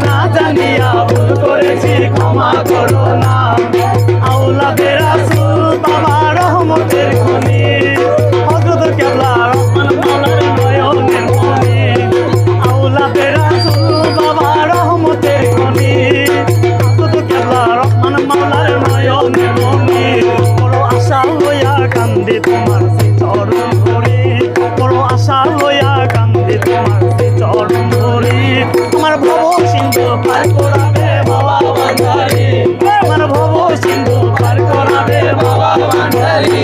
না জানিয়া ভুল করেছি ক্ষমা করো না। আওলাদে রাসূল বাবা রহমতের খনি, হযরত কেবলা রহমান মাওলার নয়নের মনি। আওলাদে রাসূল বাবা রহমতের খনি, হযরত কেবলা রহমান মাওলার নয়নের মনি। বড় আশা লইয়া কান্দে তোমার চরণ ধরে, বড় আশা লইয়া কান্দে তোমার চরণ ধরে। আমার ভব সিন্ধু পার করাবে বাবা ভান্ডারী, আমার ভব সিন্ধু পার করাবে বাবা ভান্ডারী।